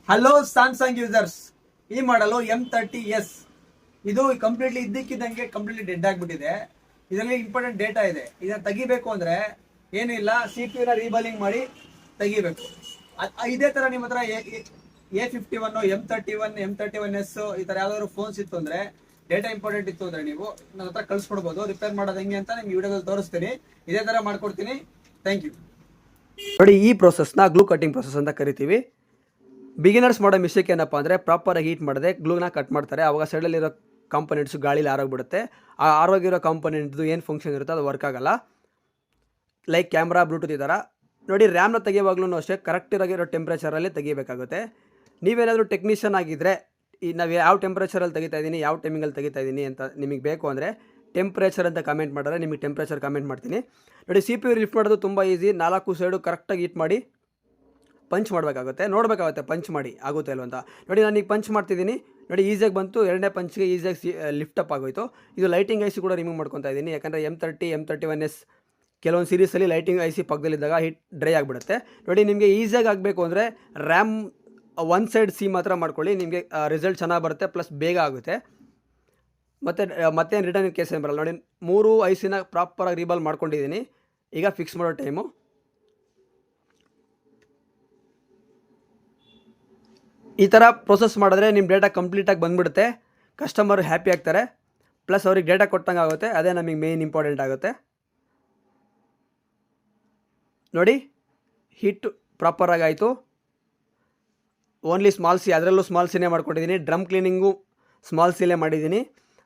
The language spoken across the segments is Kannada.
ಹಲೋ ಸ್ಯಾಮ್ಸಂಗ್ ಯೂಸರ್ಸ್, ಈ ಮಾಡಲು M30s ಇದು ಕಂಪ್ಲೀಟ್ಲಿ ಇದ್ದಕ್ಕಿದ್ದಂಗೆ ಕಂಪ್ಲೀಟ್ಲಿ ಡೆಡ್ ಆಗ್ಬಿಟ್ಟಿದೆ. ಇದರಲ್ಲಿ ಇಂಪಾರ್ಟೆಂಟ್ ಡೇಟಾ ಇದೆ. ಇದನ್ನ ತೆಗಿಬೇಕು ಅಂದ್ರೆ ಏನಿಲ್ಲ, CPU ನ ರೀಬಲಿಂಗ್ ಮಾಡಿ ತೆಗಿಬೇಕು. ಇದೇ ತರ ನಿಮ್ಮ ಹತ್ರ A51, M31, M31s ಈ ತರ ಯಾವ್ದಾದ್ರು ಫೋನ್ಸ್ ಇತ್ತು ಅಂದ್ರೆ, ಡೇಟಾ ಇಂಪಾರ್ಟೆಂಟ್ ಇತ್ತು ಅಂದ್ರೆ ನೀವು ನನ್ನ ಹತ್ರ ಕಳ್ಸಿಕೊಡ್ಬೋದು. ರಿಪೇರ್ ಮಾಡೋದು ಹೆಂಗೆ ಅಂತ ನಿಮ್ಗೆ ವಿಡಿಯೋದಲ್ಲಿ ತೋರಿಸ್ತೀನಿ. ಇದೇ ತರ ಮಾಡ್ಕೊಡ್ತೀನಿ. Thank you. ನೋಡಿ, ಈ ಪ್ರೊಸೆಸ್ನ ಗ್ಲೂ ಕಟ್ಟಿಂಗ್ ಪ್ರೊಸೆಸ್ ಅಂತ ಕರಿತೀವಿ. ಬಿಗಿನರ್ಸ್ ಮಾಡೋ ಮಿಸ್ಟೇಕ್ ಏನಪ್ಪ ಅಂದರೆ, ಪ್ರಾಪರಾಗಿ ಹೀಟ್ ಮಾಡದೆ ಗ್ಲೂನ ಕಟ್ ಮಾಡ್ತಾರೆ. ಆವಾಗ ಸೈಡಲ್ಲಿರೋ ಕಾಂಪೊನೆಂಟ್ಸು ಗಾಳಿಲಿ ಆರೋಗ್ಬಿಡುತ್ತೆ. ಆ ಆರೋಗಿರೋ ಕಾಂಪೊನೆಂಟ್ದು ಏನು ಫಂಕ್ಷನ್ ಇರುತ್ತೆ ಅದು ವರ್ಕ್ ಆಗಲ್ಲ. ಲೈಕ್ ಕ್ಯಾಮ್ರಾ, ಬ್ಲೂಟೂತ್ ಈ ಥರ. ನೋಡಿ, ರ್ಯಾಮ್ನ ತೆಗಿಯುವಾಗ್ಲೂ ಅಷ್ಟೇ ಕರೆಕ್ಟ್ ಇರೋ ಟೆಂಪ್ರೇಚರಲ್ಲಿ ತೆಗಿಬೇಕಾಗುತ್ತೆ. ನೀವೇನಾದರೂ ಟೆಕ್ನಿಷಿಯನ್ ಆಗಿದ್ದರೆ, ಈ ನಾವು ಯಾವ ಟೆಂಪ್ರೇಚರಲ್ಲಿ ತೆಗಿತಾ ಇದ್ದೀನಿ, ಯಾವ ಟೈಮಿಂಗಲ್ಲಿ ತೆಗಿತಾ ಇದ್ದೀನಿ ಅಂತ ನಿಮಗೆ ಬೇಕು ಅಂದರೆ ಟೆಂಪ್ರೇಚರ್ ಅಂತ ಕಮೆಂಟ್ ಮಾಡಿದ್ರೆ ನಿಮಗೆ ಟೆಂಪ್ರೇಚರ್ ಕಮೆಂಟ್ ಮಾಡ್ತೀನಿ. ನೋಡಿ, CPU ಲಿಫ್ಟ್ ಮಾಡೋದು ತುಂಬ ಈಸಿ. 4 ಸೈಡು ಕರೆಕ್ಟಾಗಿ ಹೀಟ್ ಮಾಡಿ ಪಂಚ್ ಮಾಡಬೇಕಾಗುತ್ತೆ. ನೋಡಬೇಕಾಗುತ್ತೆ ಪಂಚ್ ಮಾಡಿ ಆಗುತ್ತೆ ಅಲ್ವ ಅಂತ. ನೋಡಿ, ನಾನು ಈಗ ಪಂಚ್ ಮಾಡ್ತಿದ್ದೀನಿ. ನೋಡಿ, ಈಸಿಯಾಗಿ ಬಂತು. ಎರಡನೇ ಪಂಚ್ಗೆ ಈಸಿಯಾಗಿ ಲಿಫ್ಟ್ ಅಪ್ ಆಗೋಯಿತು. ಇದು ಲೈಟಿಂಗ್ ಐಸಿ ಕೂಡ ರಿಮೂವ್ ಮಾಡ್ಕೊತಾ ಇದ್ದೀನಿ. ಯಾಕಂದರೆ M30, M31s ಕೆಲವೊಂದು ಸೀರೀಸಲ್ಲಿ ಲೈಟಿಂಗ್ ಐಸಿ ಪಕ್ಕದಲ್ಲಿದ್ದಾಗ ಹೀಟ್ ಡ್ರೈ ಆಗಿಬಿಡುತ್ತೆ. ನೋಡಿ, ನಿಮಗೆ ಈಸಿಯಾಗಿ ಆಗಬೇಕು ಅಂದರೆ ರ್ಯಾಮ್ ಒನ್ ಸೈಡ್ ಸಿ ಮಾತ್ರ ಮಾಡ್ಕೊಳ್ಳಿ. ನಿಮಗೆ ರಿಸಲ್ಟ್ ಚೆನ್ನಾಗಿ ಬರುತ್ತೆ, ಪ್ಲಸ್ ಬೇಗ ಆಗುತ್ತೆ. ಮತ್ತೆ ರಿಟರ್ನ್ ಕೇಸ್ ಏನು ಬರಲ್ಲ. ನೋಡಿ, 3 ಐಸಿನ ಪ್ರಾಪರಾಗಿ ರೀಬಾಲ್ ಮಾಡ್ಕೊಂಡಿದ್ದೀನಿ. ಈಗ ಫಿಕ್ಸ್ ಮಾಡೋ ಟೈಮು. ಈ ಥರ ಪ್ರೊಸೆಸ್ ಮಾಡಿದ್ರೆ ನಿಮ್ಮ ಡೇಟಾ ಕಂಪ್ಲೀಟಾಗಿ ಬಂದುಬಿಡುತ್ತೆ. ಕಸ್ಟಮರ್ ಹ್ಯಾಪಿ ಆಗ್ತಾರೆ, ಪ್ಲಸ್ ಅವ್ರಿಗೆ ಡೇಟಾ ಕೊಟ್ಟಂಗೆ ಆಗುತ್ತೆ. ಅದೇ ನಮಗೆ ಮೇಯ್ನ್ ಇಂಪಾರ್ಟೆಂಟ್ ಆಗುತ್ತೆ. ನೋಡಿ, ಹೀಟ್ ಪ್ರಾಪರಾಗಿ ಆಯಿತು. ಓನ್ಲಿ ಸ್ಮಾಲ್ ಸಿ, ಅದರಲ್ಲೂ ಸ್ಮಾಲ್ ಸಿನೇ ಮಾಡ್ಕೊಂಡಿದ್ದೀನಿ. ಡ್ರಮ್ ಕ್ಲೀನಿಂಗು ಸ್ಮಾಲ್ ಸಿಲೇ ಮಾಡಿದ್ದೀನಿ.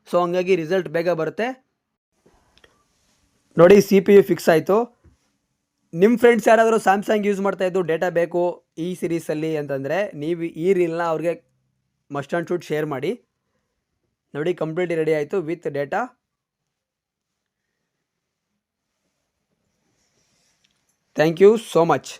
ಸೊ ಹಂಗಾಗಿ ರಿಸಲ್ಟ್ ಬೇಗ ಬರುತ್ತೆ. ನೋಡಿ, CPU ಫಿಕ್ಸ್ ಆಯಿತು. ನಿಮ್ಮ ಫ್ರೆಂಡ್ಸ್ ಯಾರಾದರೂ ಸ್ಯಾಮ್ಸಂಗ್ ಯೂಸ್ ಮಾಡ್ತಾಯಿದ್ದು ಡೇಟಾ ಬೇಕು ಈ ಸೀರೀಸಲ್ಲಿ ಅಂತಂದರೆ ನೀವು ಈ ರೀಲ್ನ ಅವ್ರಿಗೆ ಮಸ್ಟ್ ಆ್ಯಂಡ್ ಶುಡ್ ಶೇರ್ ಮಾಡಿ. ನೋಡಿ, ಕಂಪ್ಲೀಟ್ ರೆಡಿ ಆಯಿತು with data. Thank you so much.